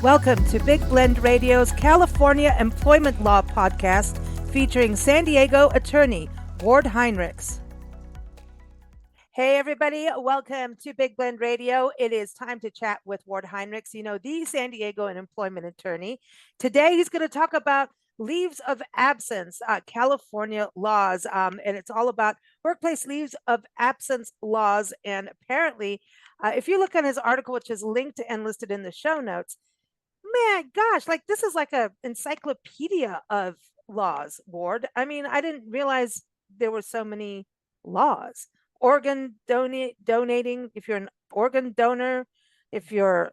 Welcome to Big Blend Radio's California Employment Law Podcast featuring San Diego attorney Ward Heinrichs. Hey, everybody. Welcome to Big Blend Radio. It is time to chat with Ward Heinrichs, the San Diego employment attorney. Today, he's going to talk about leaves of absence, California laws, and it's all about workplace leaves of absence laws. And apparently, if you look on his article, which is linked and listed in the show notes, man, gosh, like this is like a encyclopedia of laws, Ward. I mean, I didn't realize there were so many laws. Donating, if you're an organ donor, if you're,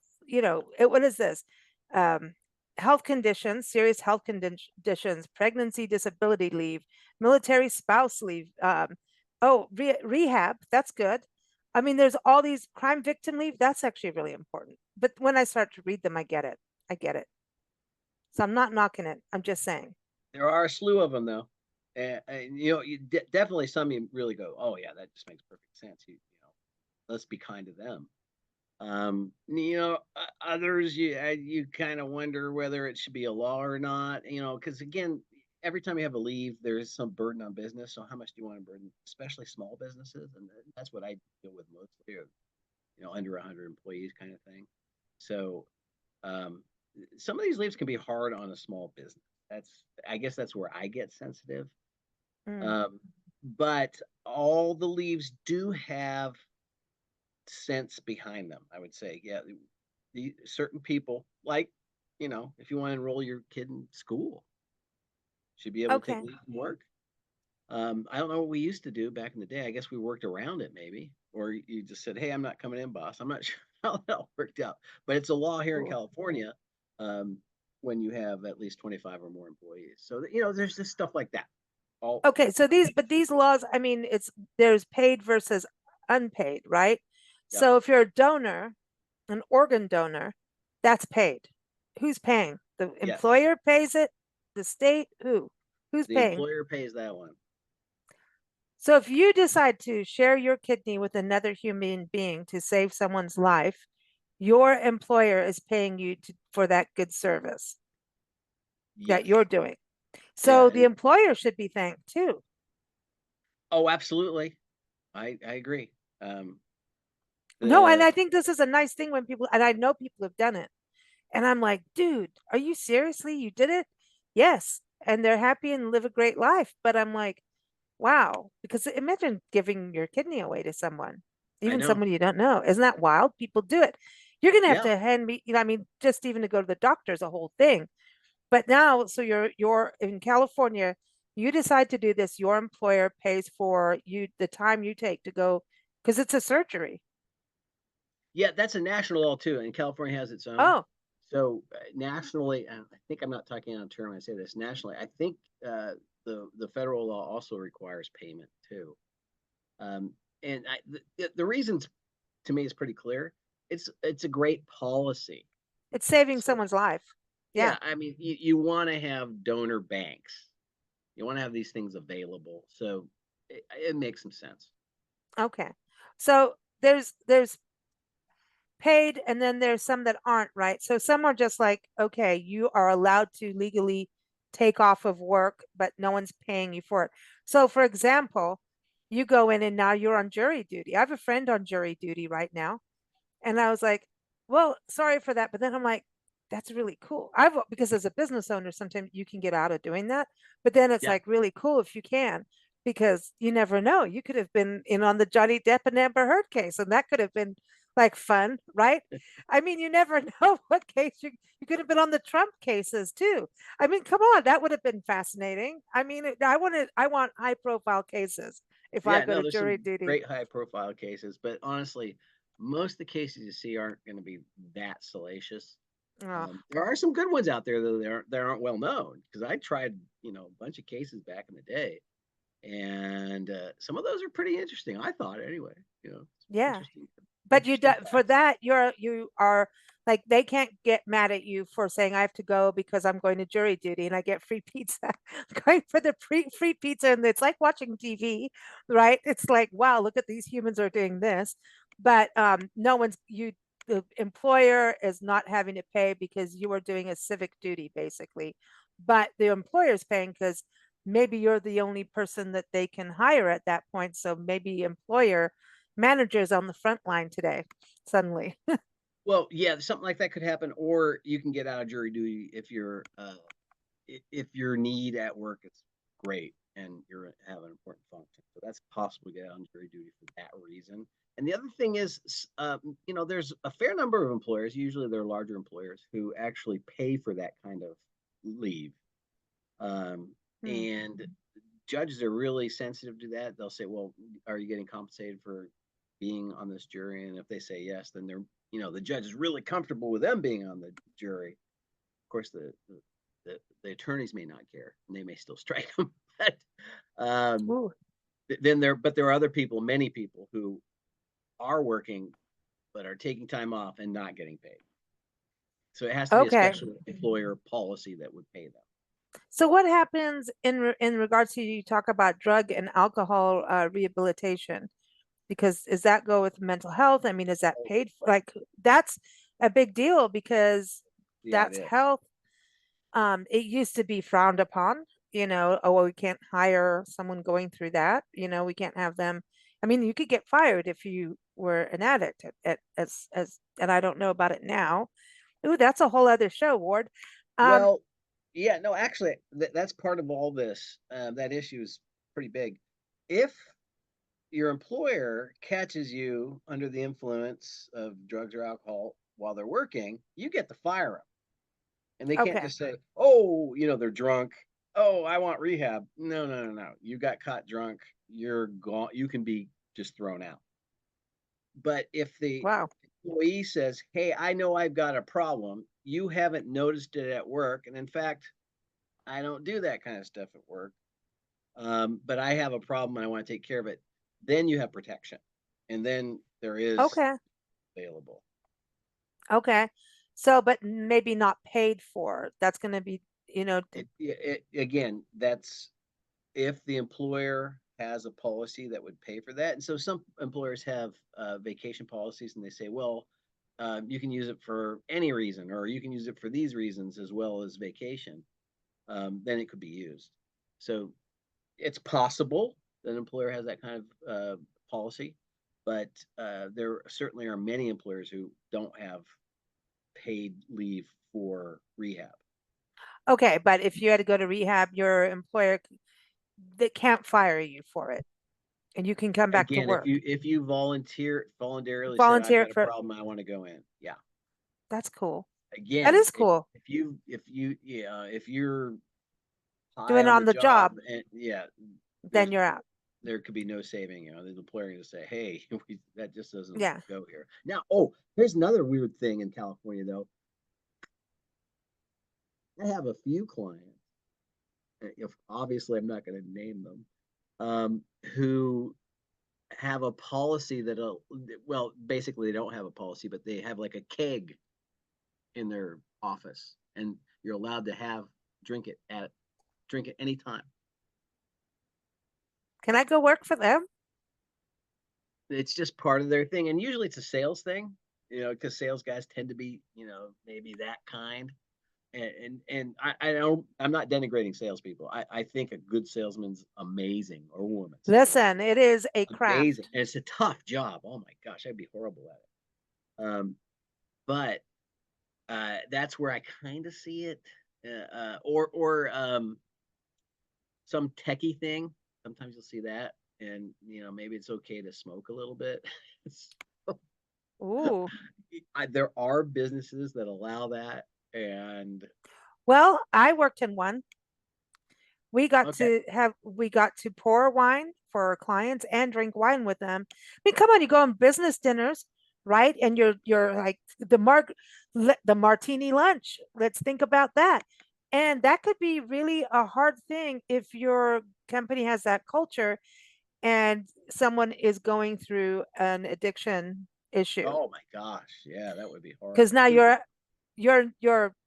what is this? Um, Health conditions, serious health conditions, pregnancy, disability leave, military spouse leave. Rehab, that's good. I mean, there's all these crime victim leave. That's actually really important. But when I start to read them, I get it. So I'm not knocking it. I'm just saying. There are a slew of them, though. Definitely some you really go, oh, yeah, that just makes perfect sense. Let's be kind to them. Others, you kind of wonder whether it should be a law or not, because again, every time you have a leave, there is some burden on business. So how much do you want to burden, especially small businesses? And that's what I deal with mostly, under 100 employees kind of thing. So some of these leaves can be hard on a small business. I guess that's where I get sensitive. But all the leaves do have sense behind them, I would say. Yeah, the certain people, like, if you want to enroll your kid in school, should be able to take leave from work. I don't know what we used to do back in the day. I guess we worked around it, maybe, or you just said, "Hey, I'm not coming in, boss." I'm not sure how that all worked out, but it's a law here in California when you have at least 25 or more employees. So there's just stuff like that. So these laws, I mean, there's paid versus unpaid, right? Yep. So if you're a donor, an organ donor, that's paid. Who's paying? The employer pays it? The state? Who's paying? The employer pays that one. So if you decide to share your kidney with another human being to save someone's life, your employer is paying you for that good service that you're doing. So the employer should be thanked too. Oh, absolutely. I agree. No, and I think this is a nice thing when people, and I know people have done it. And I'm like, dude, are you seriously? You did it? Yes. And they're happy and live a great life. But I'm like, wow, because imagine giving your kidney away to someone, even someone you don't know. Isn't that wild? People do it. You're going to have to hand me, I mean, just even to go to the doctor is a whole thing. But now, so you're in California, you decide to do this, your employer pays for you the time you take to go, because it's a surgery. Yeah, that's a national law too, and California has its own. Oh. So nationally, I think I'm not talking out of turn when I say this. Nationally, I think the federal law also requires payment too. And the reasons to me is pretty clear. It's a great policy. It's saving someone's life. Yeah, I mean, you want to have donor banks. You want to have these things available. So it makes some sense. Okay. So there's paid and then there's some that aren't, right? So some are just like, okay, you are allowed to legally take off of work, but no one's paying you for it. So for example, you go in and now you're on jury duty. I have a friend on jury duty right now. And I was like, well, sorry for that. But then I'm like, that's really cool. Because as a business owner, sometimes you can get out of doing that. But then it's like really cool if you can, because you never know. You could have been in on the Johnny Depp and Amber Heard case, and that could have been like fun, right? I mean, you never know what case you could have been on the Trump cases too. I mean, come on, that would have been fascinating. I mean, I want high profile cases if I go to jury duty. Great high profile cases, but honestly, most of the cases you see aren't going to be that salacious. There are some good ones out there though that aren't well known, because I tried a bunch of cases back in the day, and some of those are pretty interesting. I thought anyway. Yeah, but for that you are like, they can't get mad at you for saying I have to go because I'm going to jury duty and I get free pizza. Going for the free pizza, and it's like watching TV, right? It's like, wow, look at these humans are doing this, but no one's the employer is not having to pay because you are doing a civic duty, basically, but the employer is paying because maybe you're the only person that they can hire at that point. So maybe employer managers on the front line today suddenly. Well, yeah, something like that could happen, or you can get out of jury duty if your need at work is great and you're have an important function. So that's possible to get out on jury duty for that reason. And the other thing is, there's a fair number of employers, usually they're larger employers, who actually pay for that kind of leave. Um, Hmm. and judges are really sensitive to that. They'll say, "Well, are you getting compensated for being on this jury?" And if they say yes, then the judge is really comfortable with them being on the jury. Of course, the attorneys may not care, and they may still strike them. But um, Ooh, there are other people, many people who are working but are taking time off and not getting paid. So it has to be a okay. special employer policy that would pay them. So what happens in regards to you talk about drug and alcohol rehabilitation? Because does that go with mental health? I mean, is that Oh, paid for? Like that's a big deal because yeah, it that's is. health. It used to be frowned upon, oh, well, we can't hire someone going through that. We can't have them. I mean, you could get fired if you were an addict and I don't know about it now. Ooh, that's a whole other show, Ward. Um, Well, yeah, no, actually, that's part of all this. That issue is pretty big. If your employer catches you under the influence of drugs or alcohol while they're working, you get to fire them. And they can't okay. just say, "Oh, they're drunk. Oh, I want rehab." No, no, no, no. You got caught drunk. You're gone. You can be just thrown out. But if the Wow. employee says, "Hey, I know I've got a problem. You haven't noticed it at work, and in fact, I don't do that kind of stuff at work. But I have a problem and I want to take care of it." Then you have protection, and then there is Okay. available. Okay. So, but maybe not paid for. That's going to be, Again, that's if the employer has a policy that would pay for that. And so some employers have vacation policies, and they say, well, you can use it for any reason, or you can use it for these reasons as well as vacation. Then it could be used. So it's possible that an employer has that kind of policy, but there certainly are many employers who don't have paid leave for rehab. okay. But if you had to go to rehab, your employer that can't fire you for it and you can come back to Again, if work. you voluntarily said, "I've Volunteer got it a for, problem, I want to go in," yeah. that's cool. That Again, is cool. if you're high Doing it on on the the job, job, and yeah, then there's you're out. there could be no saving. The employer going to say, "Hey, that just doesn't Yeah. go here." Now, oh, here's another weird thing in California, though. I have a few clients. If obviously I'm not going to name them, who have a policy that, well, basically they don't have a policy, but they have like a keg in their office, and you're allowed to drink it anytime. Can I go work for them? It's just part of their thing, and usually it's a sales thing, because sales guys tend to be, maybe that kind. And I don't. I'm not denigrating salespeople. I think a good salesman's amazing, or woman, excuse me, Listen, it is a amazing, craft. and it's a tough job. Oh my gosh, I'd be horrible at it. But that's where I kind of see it, or some techie thing. Sometimes you'll see that, and maybe it's okay to smoke a little bit. Ooh. There are businesses that allow that, and Well, I worked in one. okay, We got to pour wine for our clients and drink wine with them. I mean, come on, you go on business dinners, right? And you're like the martini lunch. Let's think about that. And that could be really a hard thing if your company has that culture and someone is going through an addiction issue. oh my gosh, yeah, that would be Because horrible. now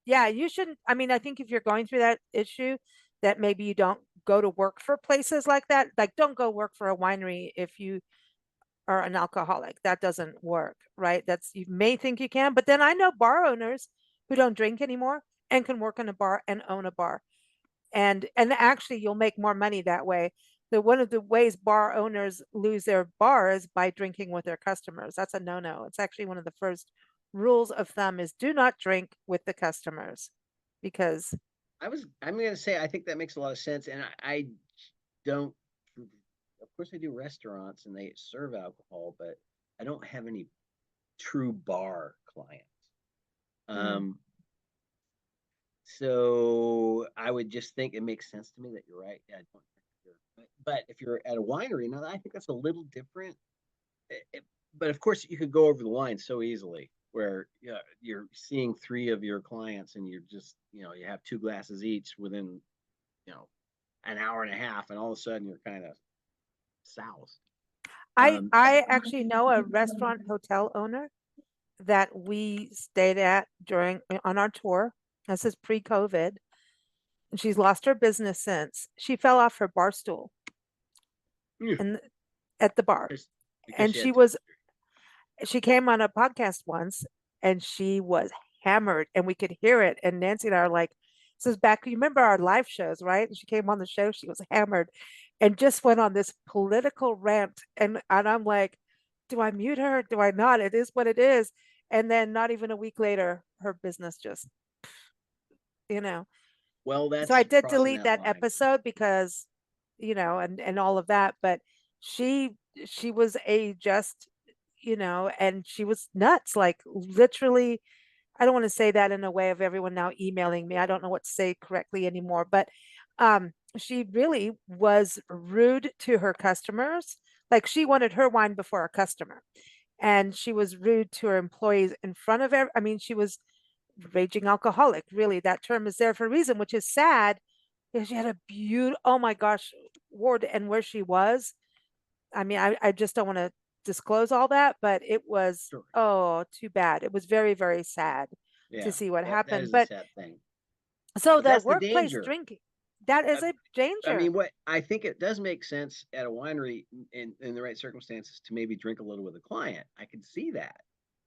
yeah, you shouldn't. I mean, I think if you're going through that issue, that maybe you don't go to work for places like that. Like, don't go work for a winery if you are an alcoholic. That doesn't work, right? That's you may think you can, but then I know bar owners who don't drink anymore and can work in a bar and own a bar. And actually you'll make more money that way. The one of the ways bar owners lose their bar is by drinking with their customers. That's a no-no. It's actually one of the first rules of thumb is do not drink with the customers because I'm gonna say I think that makes a lot of sense, and I don't. Of course, I do restaurants and they serve alcohol, but I don't have any true bar clients. mm, Um, so I would just think it makes sense to me that you're right. Yeah, I don't but if you're at a winery, now I think that's a little different. But of course, you could go over the line so easily where you're seeing three of your clients and you're just, you have two glasses each within, you know, an hour and a half, and all of a sudden you're kind of south. I Um, I actually know a restaurant hotel owner that we stayed at during on our tour. This is pre-COVID, and she's lost her business since. She fell off her bar stool and at the bar, because because and she had she came on a podcast once, and she was hammered, and we could hear it. And Nancy and I are like, "This is back. You remember our live shows, right?" And she came on the show. She was hammered, and just went on this political rant. And I'm like, "Do I mute her? Do I not? It is what it is." And then not even a week later, her business just, you know. well, So I that's did crossing delete that that line. episode because, and all of that. But she she was a just, and she was nuts, like literally. I don't want to say that in a way of everyone now emailing me. I don't know what to say correctly anymore, but she really was rude to her customers. Like she wanted her wine before a customer, and she was rude to her employees in front of every. I mean, she was raging alcoholic. Really, that term is there for a reason, which is sad because she had a beautiful, oh my gosh, ward and where she was. I mean, I just don't want to disclose all that, but it was, Sure. oh, too bad. It was very, very sad to Yeah, see what that happened. is a But sad thing. so But the that's the workplace danger. drinking, that is I, a I danger. mean, what I think it does make sense at a winery in the right circumstances to maybe drink a little with a client. I can see that,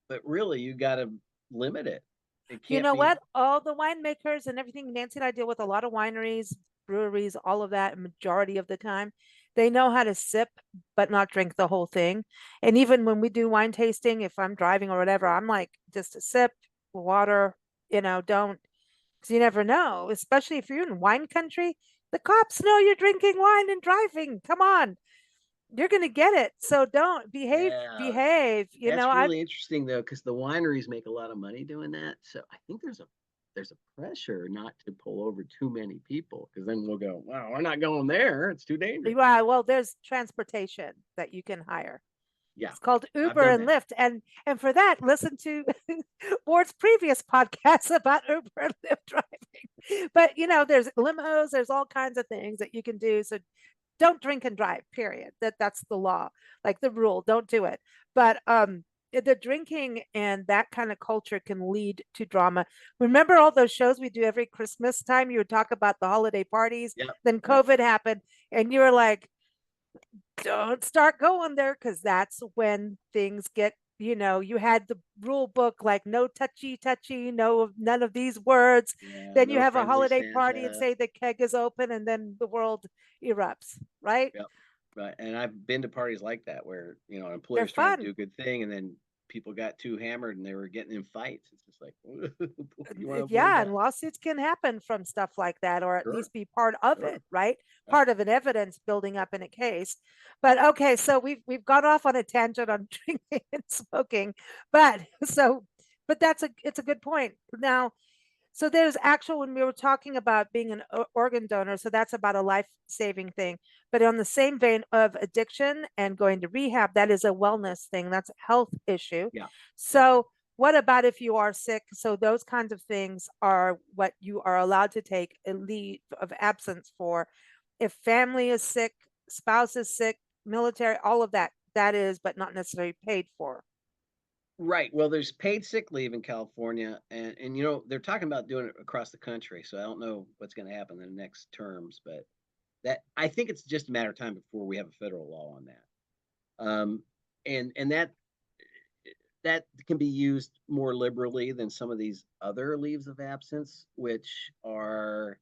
but really, you got to limit it. It You can't know be. what? All the winemakers and everything, Nancy and I deal with a lot of wineries, breweries, all of that, majority of the time. They know how to sip, but not drink the whole thing. And even when we do wine tasting, if I'm driving or whatever, I'm like, just a sip, water, don't, because you never know, especially if you're in wine country. The cops know you're drinking wine and driving. Come on, you're going to get it. So don't Yeah, behave. that's really interesting though, because the wineries make a lot of money doing that. So I think there's a pressure not to pull over too many people, because then we'll go, wow, we're not going there. It's too dangerous. Right. Well, there's transportation that you can hire. Yeah, It's called I've Uber done and that. Lyft. And for that, listen to Ward's previous podcast about Uber and Lyft driving. But there's limos, there's all kinds of things that you can do. So don't drink and drive, period. That's the law, like the rule. Don't do it. But the drinking and that kind of culture can lead to drama. Remember all those shows we do every Christmas time? You would talk about the holiday parties, Yep, then yep. COVID happened, and you were like, don't start going there because that's when things get, you had the rule book like no touchy touchy, no none of these words. Yeah, Then you no have a friendly holiday party and Santa. say the keg is open and then the world erupts, right? Yep. Right. And I've been to parties like that where, an employee They're was trying to fun. do a good thing and then people got too hammered and they were getting in fights. It's just like, you want to avoid Yeah, and that? lawsuits can happen from stuff like that, or at Sure. least be part of Sure. it, right? Yeah. Part of an evidence building up in a case. But okay, so we've gone off on a tangent on drinking and smoking, but but it's a good point. Now, so there's actual, when we were talking about being an organ donor, so that's about a life-saving thing. But on the same vein of addiction and going to rehab, that is a wellness thing. That's a health issue. Yeah. Yeah. So what about if you are sick? So those kinds of things are what you are allowed to take a leave of absence for. If family is sick, spouse is sick, military, all of that, that is, but not necessarily paid for. Right. Well, there's paid sick leave in California, and they're talking about doing it across the country. So I don't know what's going to happen in the next terms, but that I think it's just a matter of time before we have a federal law on that. and that can be used more liberally than some of these other leaves of absence, which are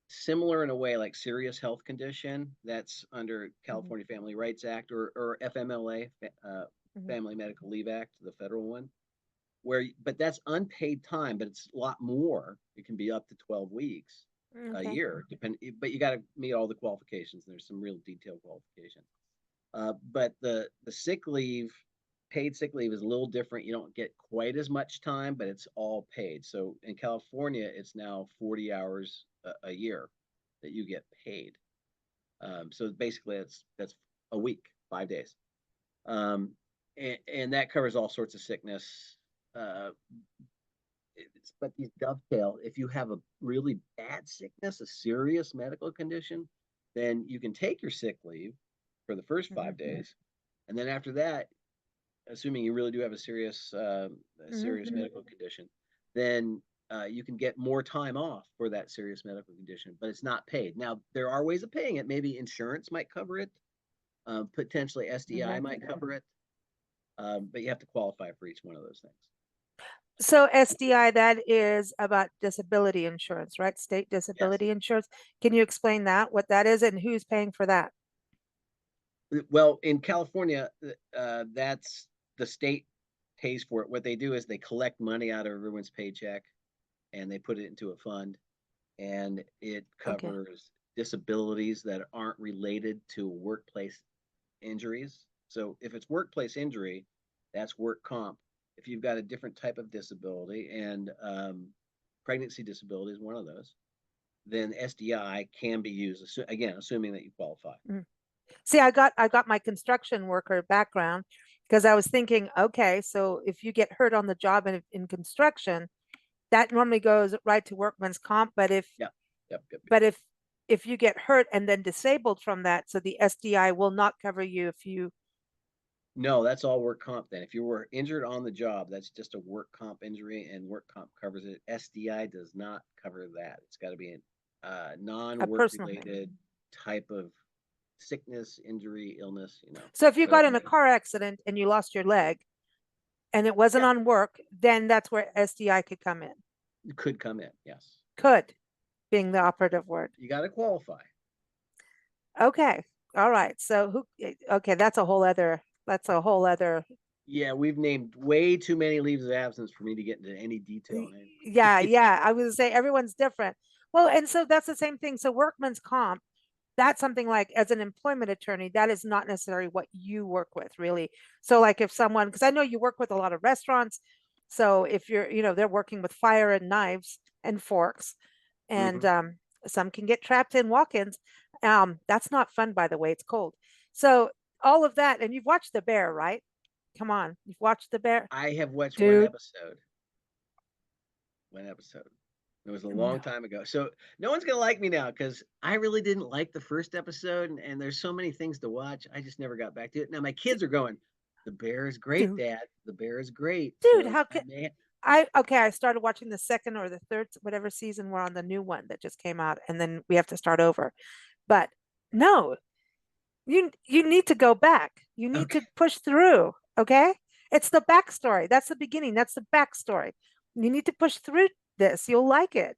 similar in a way, like serious health condition. That's under Mhm, California Family Rights Act, or FMLA, mhm. Family Medical Leave Act, the federal one. But that's unpaid time, but it's a lot more. It can be up to 12 weeks a Okay. year, but you got to meet all the qualifications. There's some real detailed qualifications. But the sick leave, paid sick leave, is a little different. You don't get quite as much time, but it's all paid. So in California, it's now 40 hours a year that you get paid. So basically, that's a week, 5 days, and that covers all sorts of sickness. Uh, but these dovetail. If you have a really bad sickness, a serious medical condition, then you can take your sick leave for the first Mhm, 5 days, and then after that, assuming you really do have a mhm. serious medical condition, then you can get more time off for that serious medical condition, but it's not paid. Now, there are ways of paying it. Maybe insurance might cover it. Potentially SDI Mhm. might cover it, but you have to qualify for each one of those things. So SDI, that is about disability insurance, right? State Yes. disability insurance. Can you explain that, what that is, and who's paying for that? Well, in California, that's the state pays for it. What they do is they collect money out of everyone's paycheck and they put it into a fund, and it Okay. covers disabilities that aren't related to workplace injuries. So if it's workplace injury, that's work comp. If you've got a different type of disability, and pregnancy disability is one of those, then SDI can be used, again, assuming that you qualify. Mm. See, I got my construction worker background because I was thinking, okay, so if you get hurt on the job in construction, that normally goes right to workman's comp. But if Yep, yep, yep, yep. but if you get hurt and then disabled from that, so the SDI will not cover you if you. No, that's all work comp then. If you were injured on the job, that's just a work comp injury, and work comp covers it. SDI does not cover that. It's got to be a A non-work personal thing. related type of sickness, injury, illness. So if you So got in a car accident and you lost your leg and it wasn't yeah, on work, then that's where SDI could come in. it could come in. Yes, Could being the operative word. you got to qualify. Okay. All right. So okay, that's a whole other. Yeah, we've named way too many leaves of absence for me to get into any detail on Yeah, anything. yeah. I was gonna say everyone's different. Well, and so that's the same thing. So workman's comp, that's something like as an employment attorney, that is not necessarily what you work with, really. So like if someone, because I know you work with a lot of restaurants, so if they're working with fire and knives and forks, and Hmm. some can get trapped in walk-ins. That's not fun, by the way. It's cold. So all of that, and you've watched The Bear, right? Come on, you've watched The Bear, I have watched one dude. episode. One episode. It was a long No, time ago. So no one's gonna like me now because I really didn't like the first episode, and there's so many things to watch. I just never got back to it. Now my kids are going, "The Bear is great, dude, Dad. The Bear is great." dude, So how I could may. I? Okay, I started watching the second or the third, whatever season we're on, the new one that just came out, and then we have to start over. But no, you need to go back. You need Okay. to push through. Okay, it's the backstory. That's the beginning. That's the backstory. You need to push through this. You'll like it.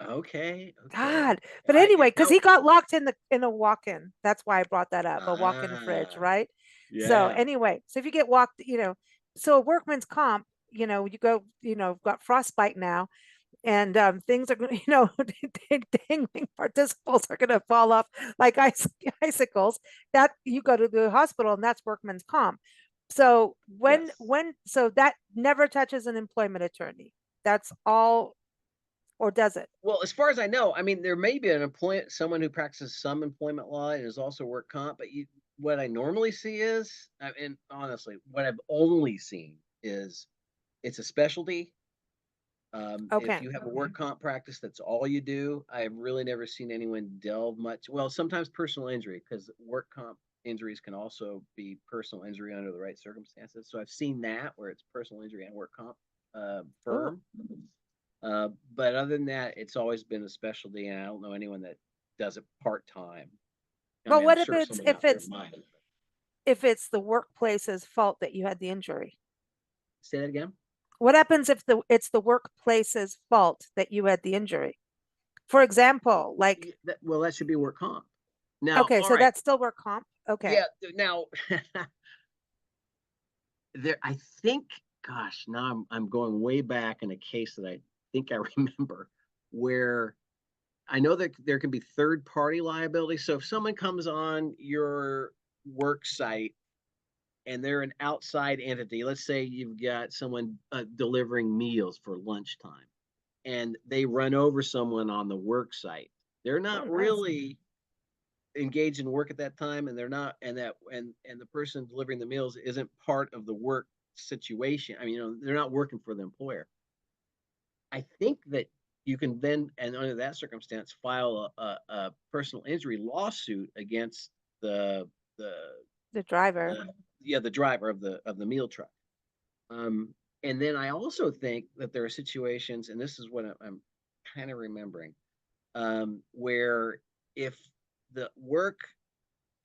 Okay. Okay. God. But anyway, because No. he got locked in a walk-in. That's why I brought that up, a walk-in fridge, Ah. right? So Yeah. anyway, so if you get walked, so a workman's comp, you go, got frostbite now, and things are going, dangling participles are going to fall off like icicles. That you go to the hospital, and that's workman's comp. So Yes. so that never touches an employment attorney. That's all, or does it? Well, as far as I know, I mean, there may be someone who practices some employment law and is also work comp, but what I normally see is, and honestly, what I've only seen is it's a specialty. If Okay. you have a work comp practice, that's all you do. I've really never seen anyone delve much. Well, sometimes personal injury, because work comp injuries can also be personal injury under the right circumstances. So I've seen that where it's personal injury and work comp Oh, firm. But other than that, it's always been a specialty, and I don't know anyone that does it part time. I well, mean, I'm what if sure it's someone if out there it's might. if it's the workplace's fault that you had the injury? Say that again. What happens if it's the workplace's fault that you had the injury? For example, like, Well, that should be work comp. Now, okay, all so right. that's still work comp. Okay. Yeah. Now, there, I think, gosh, now I'm going way back in a case that I think I remember where I know that there can be third party liability. So if someone comes on your work site and they're an outside entity, let's say you've got someone delivering meals for lunchtime and they run over someone on the work site, they're Oh, not nice. really engaged in work at that time, and they're not, and the person delivering the meals isn't part of the work situation. I mean, they're not working for the employer. I think that you can then, and under that circumstance, file a personal injury lawsuit against the the The driver. the yeah, the driver of the meal truck. Um, and then I also think that there are situations, and this is what I'm kind of remembering, where if the work,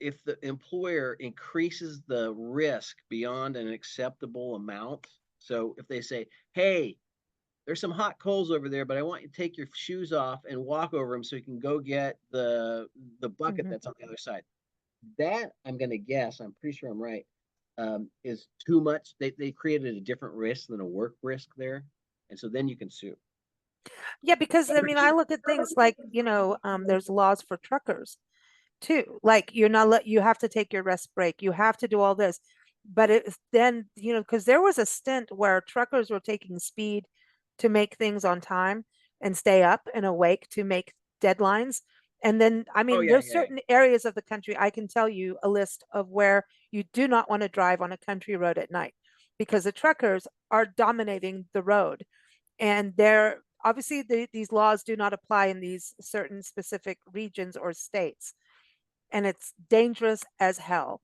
if the employer increases the risk beyond an acceptable amount, so if they say, "Hey, there's some hot coals over there, but I want you to take your shoes off and walk over them so you can go get the bucket Hmm. that's on the other side," that I'm going to guess, I'm pretty sure I'm right, is too much. They created a different risk than a work risk there, and so then you can sue. Yeah, because I mean, I look at things like, there's laws for truckers too. Like you're not let you have to take your rest break. You have to do all this. But it's then, because there was a stint where truckers were taking speed to make things on time and stay up and awake to make deadlines. And then, I Oh mean, yeah, there's yeah, yeah. certain areas of the country, I can tell you a list of where you do not want to drive on a country road at night because the truckers are dominating the road. And they're obviously these laws do not apply in these certain specific regions or states, and it's dangerous as hell.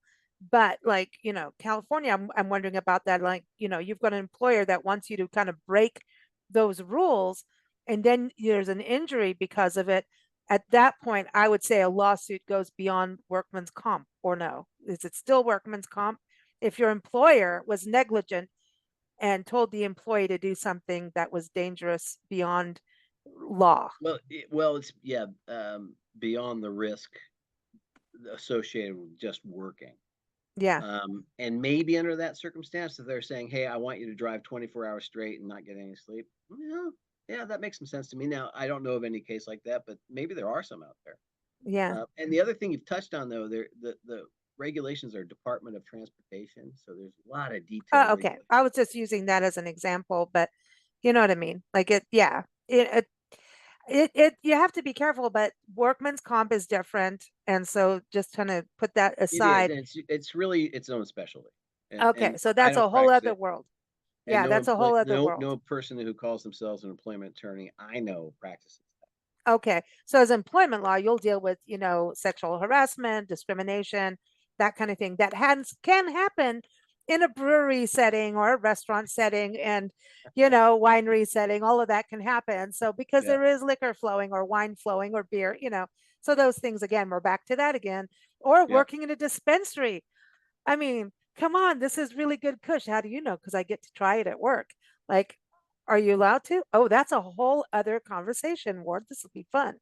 But like, California, I'm wondering about that. Like, you've got an employer that wants you to kind of break those rules, and then there's an injury because of it. At that point, I would say a lawsuit goes beyond workman's comp, or no? Is it still workman's comp? If your employer was negligent and told the employee to do something that was dangerous beyond law. Well, it's yeah, beyond the risk associated with just working. Yeah. And maybe under that circumstance, if they're saying, "Hey, I want you to drive 24 hours straight and not get any sleep," yeah, yeah, that makes some sense to me. Now, I don't know of any case like that, but maybe there are some out there. Yeah. And the other thing you've touched on, though, the regulations are Department of Transportation, so there's a lot of detailed Okay. I regulations. was just using that as an example, but you know what I mean? Like it, yeah. You have to be careful, but workman's comp is different. And so just kind of put that It is, aside. and it's really its own specialty, Okay. and So I that's don't a whole practice other it, world. and Yeah, that's a whole other no world. no person who calls themselves an employment attorney I know practices Okay. So as employment law, you'll deal with, sexual harassment, discrimination, that kind of thing that can happen in a brewery setting or a restaurant setting and, winery setting, all of that can happen. So because that. there is liquor flowing or wine flowing or beer, so those things again, we're back to that again. Or Yeah, working in a dispensary. I mean, come on, this is really good kush. How do you know? Because I get to try it at work. Like, are you allowed to? Oh, that's a whole other conversation, Ward. This will be fun.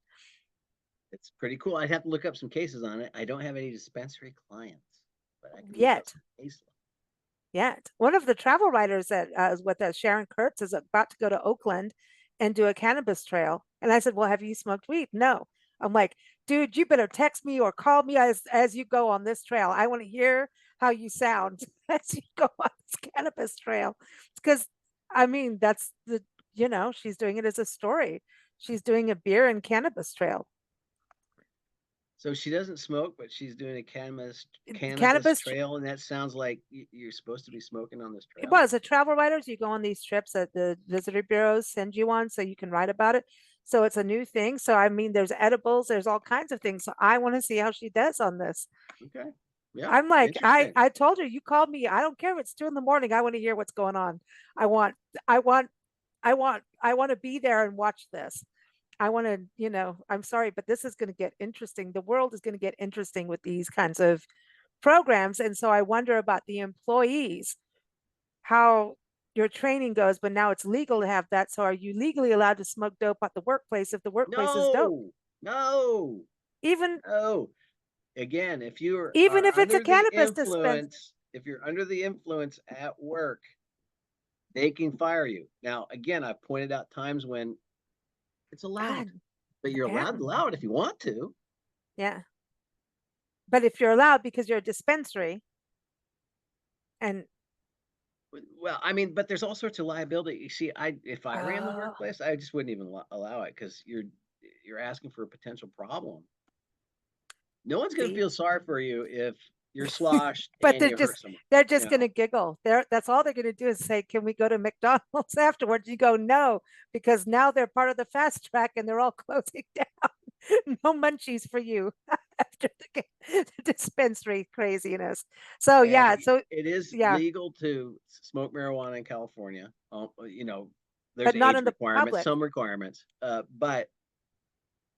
it's pretty cool. I'd have to look up some cases on it. I don't have any dispensary clients, but I can look up Yet. some case law. Yet. One of the travel writers that is with us, Sharon Kurtz, is about to go to Oakland and do a cannabis trail. And I said, well, have you smoked weed? No. I'm like, dude, you better text me or call me as you go on this trail. I want to hear how you sound as you go on this cannabis trail. Because, I mean, that's she's doing it as a story. She's doing a beer and cannabis trail. So she doesn't smoke, but she's doing a cannabis Cannabis trail, and that sounds like you're supposed to be smoking on this it trail. was a travel writers. You go on these trips that the visitor bureaus send you on so you can write about it. So it's a new thing. So I mean, there's edibles, there's all kinds of things. So I want to see how she does on this. Okay, yeah, I'm like, I interesting. I told her you called me. I don't care if it's 2 in the morning. I want to hear what's going on. I want, I want, I want to be there and watch this. I want to, I'm sorry, but this is going to get interesting. The world is going to get interesting with these kinds of programs. And so I wonder about the employees, how your training goes, but now it's legal to have that. So are you legally allowed to smoke dope at the workplace if the workplace is dope? No, no, Even no. Again, if you even are if it's a under the cannabis dispense. influence, if you're under the influence at work, they can fire you. Now, again, I've pointed out times when it's allowed, God, but you're allowed to apparently. allow it if you want to. Yeah. But if you're allowed because you're a dispensary and Well, I mean, but there's all sorts of liability. You see, I if I ran the oh, workplace, I just wouldn't even allow it because you're asking for a potential problem. No one's going to see, feel sorry for you if you're sloshed but and you hurt someone. they're just You gonna know, giggle. That's all they're gonna do is say, "Can we go to McDonald's afterwards?" You go, "No," because now they're part of the fast track and they're all closing down. No munchies for you after the dispensary craziness. So and yeah, so it is yeah, legal to smoke marijuana in California. There's but not age in the requirements, public, some requirements, but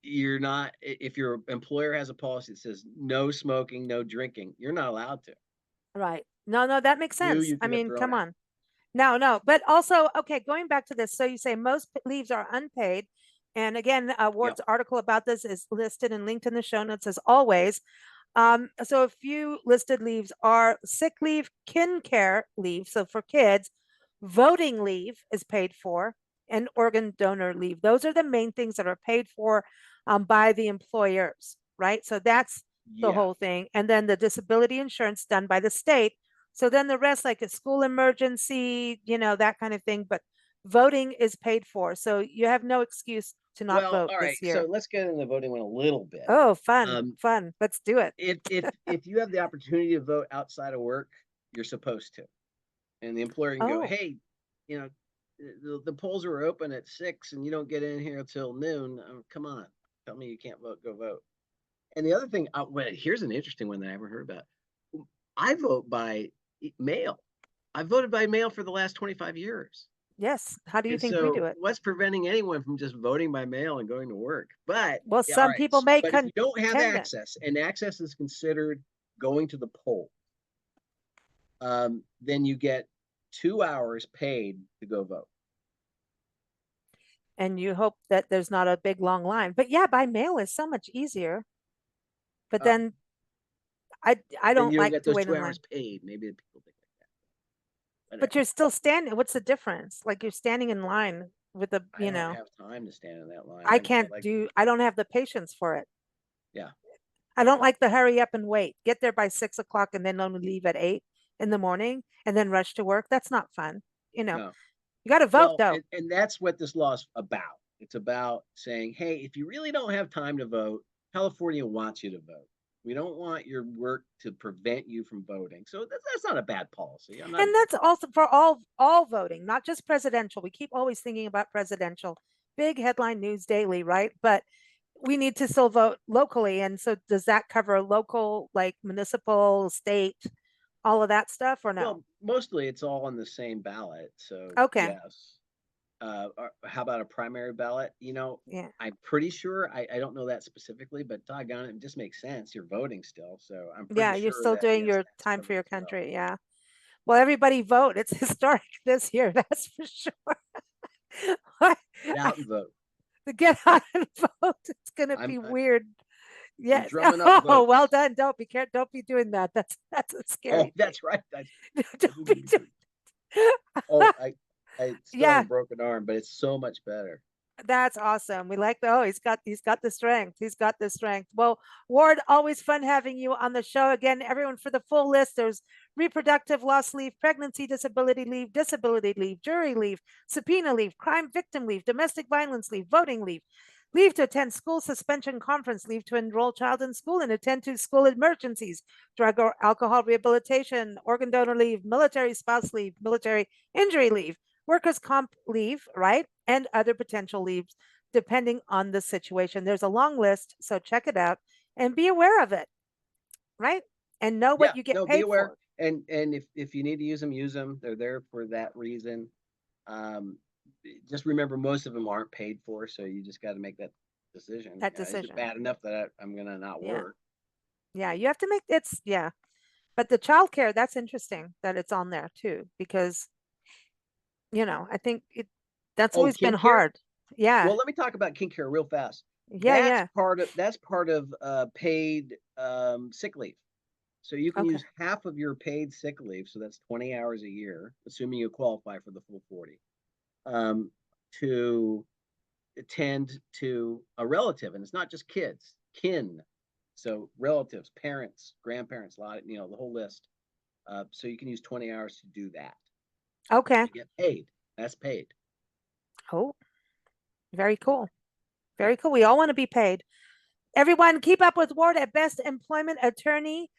you're not. If your employer has a policy that says no smoking, no drinking, you're not allowed to. right? No, no, that makes sense. You I can get mean, thrown come out. on. No, no, but also, okay, going back to this. So you say most leaves are unpaid. And again, Yep. Ward's article about this is listed and linked in the show notes as always. So a few listed leaves are sick leave, kin care leave. So for kids, voting leave is paid for, and organ donor leave. Those are the main things that are paid for by the employers, right? So that's the Yeah. whole thing. And then the disability insurance done by the state. So then the rest, like a school emergency, that kind of thing. But voting is paid for. So you have no excuse to not Well, vote all right. this So year. let's get into the voting one a little bit. Oh, fun, Um, fun. Let's do it. if you have the opportunity to vote outside of work, you're supposed to, and the employer can go, Oh, hey, you know, the polls are open at 6, and you don't get in here until noon. Oh, come on, tell me you can't vote. Go vote. And the other thing, here's an interesting one that I haven't heard about. I vote by mail. I voted by mail for the last 25 years. yes. How do you And think we do so, it? what's preventing anyone from just voting by mail and going to work? But Well, yeah, all some right. people may But if you don't have contend that. access, and access is considered going to the poll, then you get 2 hours paid to go vote. And you hope that there's not a big long line. But yeah, by mail is so much easier. But Uh, then I then don't you don't like get to those wait two in line. hours paid. Maybe the people think like that. But But you're still standing. What's the difference? Like you're standing in line with the, I don't have time to stand in that line. I like, I don't have the patience for it. yeah, I don't like the hurry up and wait. Get there by 6 o'clock and then only leave at 8 in the morning and then rush to work. That's not fun. You know, no. you got to vote Well, though. and that's what this law is about. It's about saying, hey, if you really don't have time to vote, California wants you to vote. We don't want your work to prevent you from voting. So that's not a bad policy. I'm not And against that's also for all voting, not just presidential. We keep always thinking about presidential. Big headline news daily, right? But we need to still vote locally. And so does that cover local, like municipal, state, all of that stuff or no? Well, mostly it's all on the same ballot. So Okay. yes. How about a primary ballot? Yeah. I'm pretty sure. I don't know that specifically, but doggone it, it just makes sense. You're voting still, so I'm pretty Yeah, you're sure still that doing yes, your that's time for covered your as well. country. Yeah. Well, everybody vote. It's historic this year, that's for sure. I, Get I, out and vote. to get out and vote, it's gonna I'm be I, weird. I'm Yes. drumming up Oh, well votes. done. Don't be careful. Don't be doing that. That's a Oh, scary thing. that's right. Don't be doing. Oh, I still have a Yeah, broken arm, but it's so much better. that's awesome. We like the oh, he's got the strength. He's got the strength. Well, Ward, always fun having you on the show. Again, everyone for the full list, there's reproductive loss leave, pregnancy disability leave, jury leave, subpoena leave, crime victim leave, domestic violence leave, voting leave to attend school suspension conference, leave to enroll child in school and attend to school emergencies, drug or alcohol rehabilitation, organ donor leave, military spouse leave, military injury leave, workers' comp leave, right? And other potential leaves, depending on the situation. There's a long list, so check it out and be aware of it, right? And know Yeah, what you get no, be paid aware. for. And if you need to use them, use them. They're there for that reason. Um, just remember, most of them aren't paid for, so you just got to make that decision. That Is it decision. bad enough that I'm gonna not Yeah. work? Yeah. You have to make it's, yeah. But the childcare, that's interesting that it's on there too, because I think that's Oh, always been kin care. hard. Yeah. Well, let me talk about kin care real fast. Yeah, yeah. That's part of paid sick leave. So you can Okay. use half of your paid sick leave, so that's 20 hours a year, assuming you qualify for the full 40, um, to attend to a relative, and it's not just kids, kin. So relatives, parents, grandparents, a lot, the whole list. So you can use 20 hours to do that. Okay. You get paid. That's paid. Oh, very cool. Yeah. Very cool. We all want to be paid. Everyone, keep up with Ward at Best Employment Attorney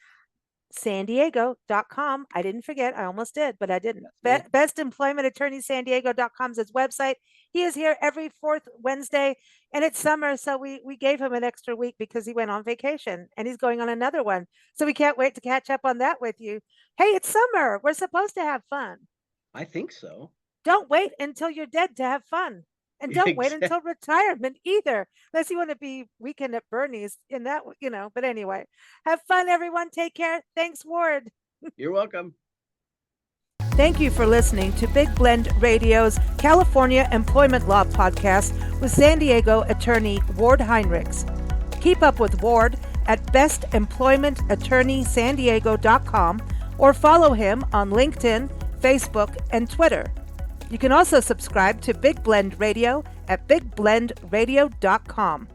San Diego.com. I didn't forget. I almost did, but I didn't. That's me. Best Employment Attorney San Diego.com is his website. He is here every fourth Wednesday, and it's summer, so we gave him an extra week because he went on vacation, and he's going on another one. So we can't wait to catch up on that with you. Hey, it's summer. We're supposed to have fun. I think so. Don't wait until you're dead to have fun. And don't wait Exactly. until retirement either, unless you want to be weekend at Bernie's in that, But anyway, have fun, everyone. Take care. Thanks, Ward. You're welcome. Thank you for listening to Big Blend Radio's California Employment Law Podcast with San Diego attorney Ward Heinrichs. Keep up with Ward at bestemploymentattorneysandiego.com or follow him on LinkedIn, Facebook, and Twitter. You can also subscribe to Big Blend Radio at bigblendradio.com.